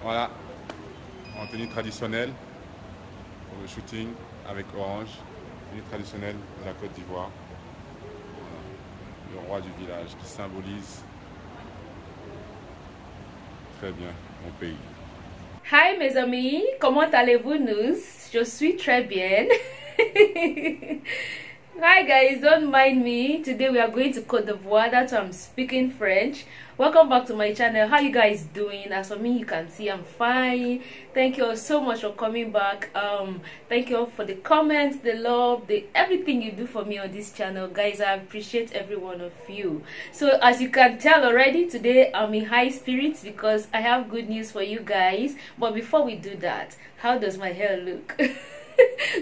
Voilà, en tenue traditionnelle pour le shooting avec Orange, tenue traditionnelle de la Côte d'Ivoire. Voilà. Le roi du village qui symbolise très bien mon pays. Hi mes amis, comment allez-vous? Je suis très bien. Hi guys, don't mind me. Today we are going to Côte d'Ivoire. That's why I'm speaking French. Welcome back to my channel. How you guys doing? As for me, you can see I'm fine. Thank you all so much for coming back. Thank you all for the comments, the love, the everything you do for me on this channel, guys. I appreciate every one of you. So as you can tell already, today I'm in high spirits because I have good news for you guys. But before we do that, how does my hair look?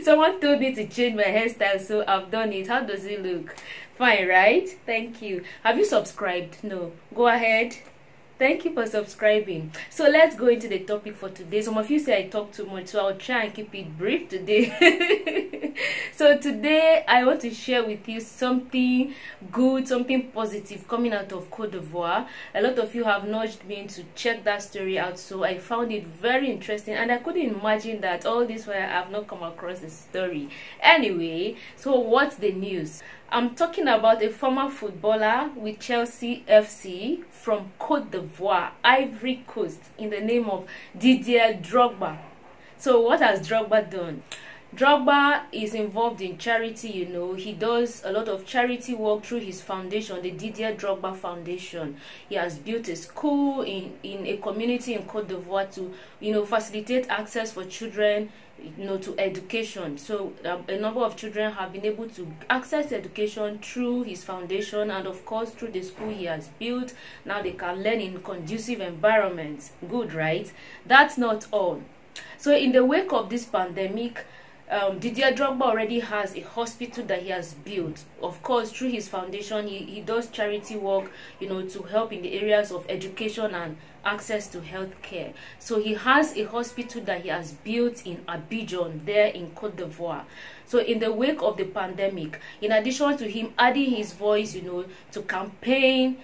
Someone told me to change my hairstyle, so I've done it. How does it look? Fine, right? Thank you. Have you subscribed? No. Go ahead. Thank you for subscribing. So let's go into the topic for today. Some of you say I talk too much, so I'll try and keep it brief today. So today I want to share with you something good, something positive coming out of Côte d'Ivoire. A lot of you have nudged me to check that story out, so I found it very interesting, and I couldn't imagine that all this while I have not come across the story. Anyway, so what's the news? I'm talking about a former footballer with Chelsea FC from Côte d'Ivoire, Ivory Coast, in the name of Didier Drogba. So what has Drogba done? Drogba is involved in charity, you know. He does a lot of charity work through his foundation, the Didier Drogba Foundation. He has built a school in a community in Côte d'Ivoire to, you know, facilitate access for children, you know, to education. So a number of children have been able to access education through his foundation, and of course through the school he has built. Now they can learn in conducive environments. Good, right? That's not all. So in the wake of this pandemic, Didier Drogba already has a hospital that he has built. Of course, through his foundation, he does charity work, you know, to help in the areas of education and access to health care. So he has a hospital that he has built in Abidjan, there in Côte d'Ivoire. So in the wake of the pandemic, in addition to him adding his voice, you know, to campaign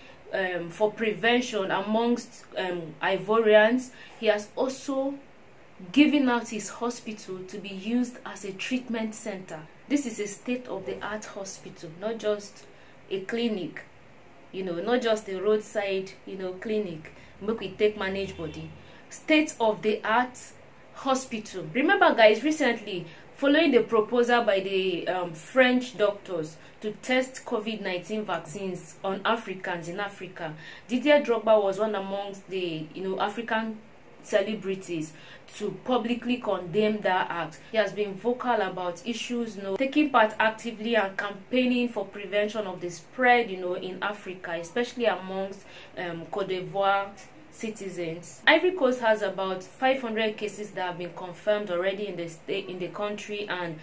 for prevention amongst Ivorians, he has also giving out his hospital to be used as a treatment center. This is a state-of-the-art hospital, not just a clinic, you know, not just a roadside, you know, clinic. Make we take manage body. State-of-the-art hospital. Remember, guys, recently, following the proposal by the French doctors to test COVID-19 vaccines on Africans in Africa, Didier Drogba was one amongst the, you know, African celebrities to publicly condemn that act. He has been vocal about issues, you know, taking part actively and campaigning for prevention of the spread, you know, in Africa, especially amongst Côte d'Ivoire citizens. Ivory Coast has about 500 cases that have been confirmed already in the state, in the country, and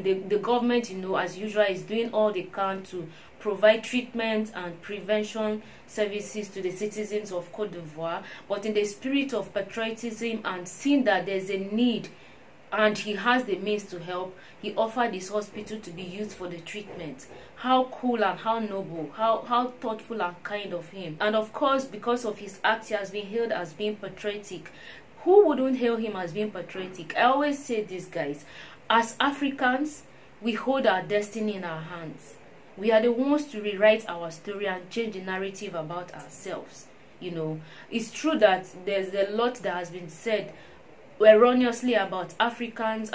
the government, you know, as usual, is doing all they can to provide treatment and prevention services to the citizens of Côte d'Ivoire. But in the spirit of patriotism and seeing that there's a need and he has the means to help, he offered his hospital to be used for the treatment. How cool and how noble, how thoughtful and kind of him. And of course, because of his act, he has been hailed as being patriotic. Who wouldn't hail him as being patriotic? I always say this, guys. As Africans, we hold our destiny in our hands. We are the ones to rewrite our story and change the narrative about ourselves. You know, it's true that there's a lot that has been said erroneously about Africans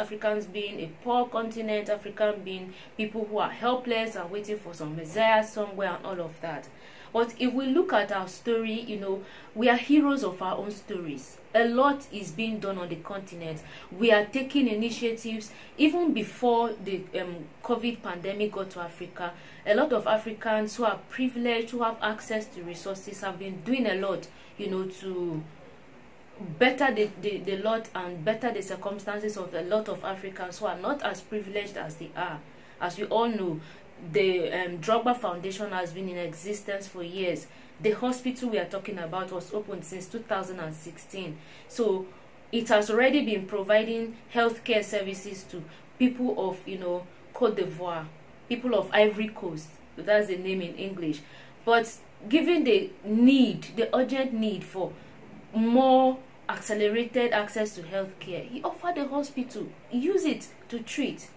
being a poor continent, African being people who are helpless and waiting for some messiah somewhere and all of that. But if we look at our story, you know, we are heroes of our own stories. A lot is being done on the continent. We are taking initiatives even before the COVID pandemic got to Africa. A lot of Africans who are privileged, who have access to resources, have been doing a lot, you know, to better the lot and better the circumstances of a lot of Africans who are not as privileged as they are. As we all know, the Drogba Foundation has been in existence for years. The hospital we are talking about was opened since 2016. So it has already been providing healthcare services to people of, you know, Côte d'Ivoire, people of Ivory Coast. That's the name in English. But given the need, the urgent need for more accelerated access to healthcare. He offered a hospital. Use it to treat.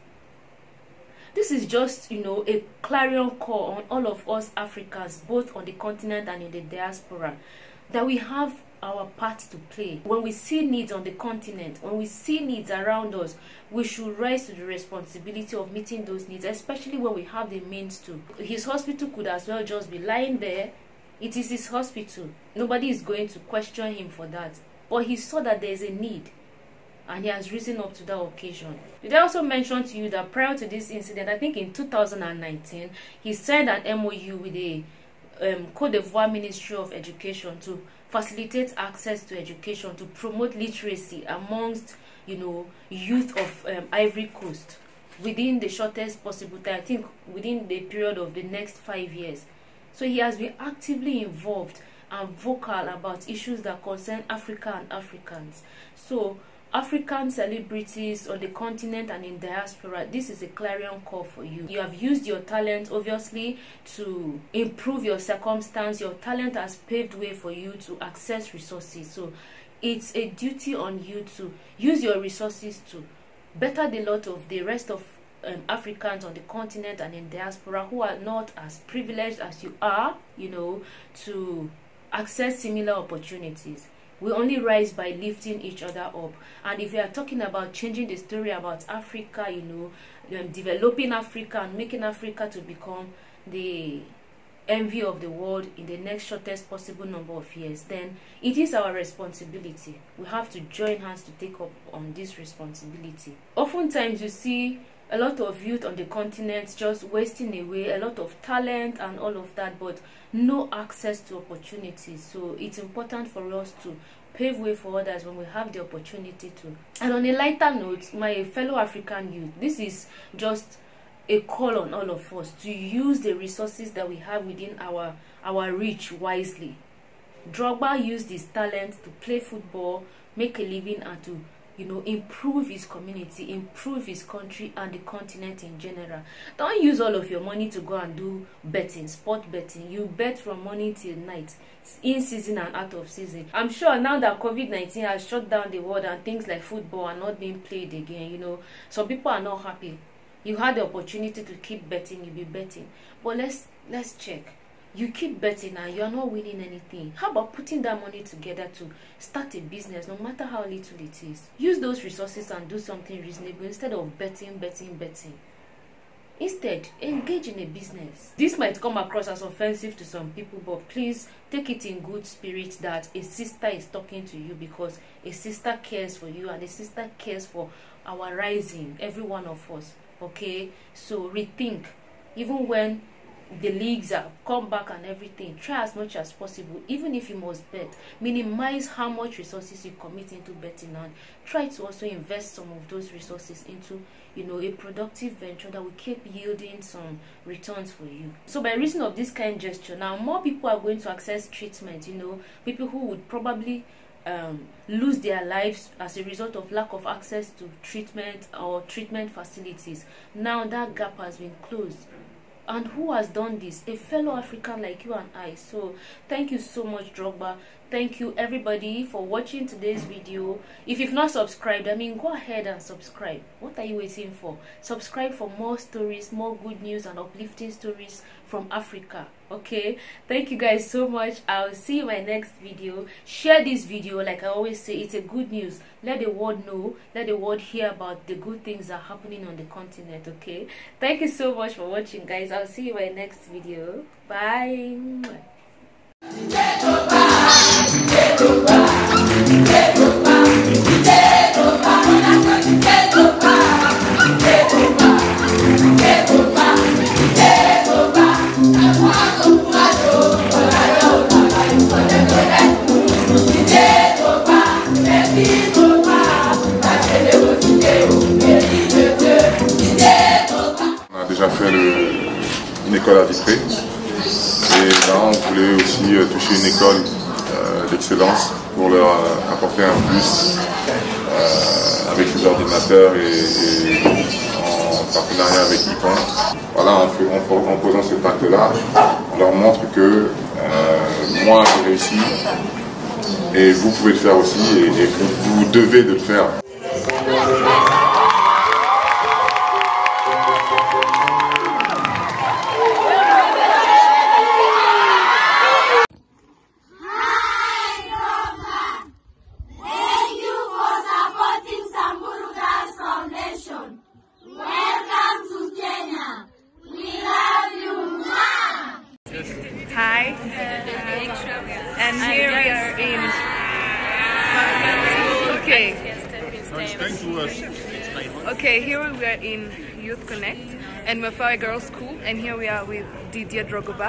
This is just, you know, a clarion call on all of us Africans, both on the continent and in the diaspora, that we have our part to play. When we see needs on the continent, when we see needs around us, we should rise to the responsibility of meeting those needs, especially when we have the means to. His hospital could as well just be lying there. It is his hospital. Nobody is going to question him for that. But he saw that there is a need, and he has risen up to that occasion. Did I also mention to you that prior to this incident, I think in 2019, he signed an MOU with the Côte d'Ivoire Ministry of Education to facilitate access to education, to promote literacy amongst, you know, youth of Ivory Coast within the shortest possible time, I think within the period of the next 5 years. So he has been actively involved and vocal about issues that concern Africa and Africans. So African celebrities on the continent and in diaspora, this is a clarion call for you. You have used your talent, obviously, to improve your circumstance. Your talent has paved way for you to access resources. So it's a duty on you to use your resources to better the lot of the rest of Africans on the continent and in diaspora who are not as privileged as you are, you know, to access similar opportunities. We only rise by lifting each other up. And if we are talking about changing the story about Africa, you know, developing Africa and making Africa to become the envy of the world in the next shortest possible number of years, then it is our responsibility. We have to join hands to take up on this responsibility. Oftentimes you see a lot of youth on the continent just wasting away, a lot of talent and all of that, but no access to opportunities. So it's important for us to pave way for others when we have the opportunity to. And on a lighter note, my fellow African youth, this is just a call on all of us to use the resources that we have within our reach wisely. Drogba used his talent to play football, make a living, and to, you know, improve his community, improve his country and the continent in general. Don't use all of your money to go and do betting, sport betting. You bet from morning till night, in season and out of season. I'm sure now that COVID-19 has shut down the world and things like football are not being played again, you know, some people are not happy. You had the opportunity to keep betting, you'll be betting. But let's check. You keep betting and you're not winning anything. How about putting that money together to start a business, no matter how little it is? Use those resources and do something reasonable instead of betting. Instead, engage in a business. This might come across as offensive to some people, but please take it in good spirit that a sister is talking to you, because a sister cares for you and a sister cares for our rising, every one of us. Okay, so rethink. Even when the leagues have come back and everything, try as much as possible. Even if you must bet, minimize how much resources you commit into betting, and try to also invest some of those resources into, you know, a productive venture that will keep yielding some returns for you. So by reason of this kind of gesture, now more people are going to access treatment. You know, people who would probably lose their lives as a result of lack of access to treatment or treatment facilities. Now that gap has been closed. And who has done this? A fellow African like you and I. So thank you so much, Drogba. Thank you everybody for watching today's video. If you've not subscribed, I mean, go ahead and subscribe. What are you waiting for? Subscribe for more stories, more good news and uplifting stories from Africa. Okay, thank you guys so much. I'll see you in my next video. Share this video. Like I always say, it's a good news. Let the world know, let the world hear about the good things that are happening on the continent. Okay, thank you so much for watching, guys. I'll see you in my next video. Bye. On a déjà fait une école à Vitré, et là on voulait aussi toucher une école d'excellence pour leur apporter un plus avec les ordinateurs et en partenariat avec Ubuntu. Voilà, en posant cet acte-là, on leur montre que moi j'ai réussi, Et vous pouvez le faire aussi et vous devez de le faire. Hi, and here we are in. Okay, here we are in Youth Connect, and we're for a girls' school, and here we are with Didier Drogba.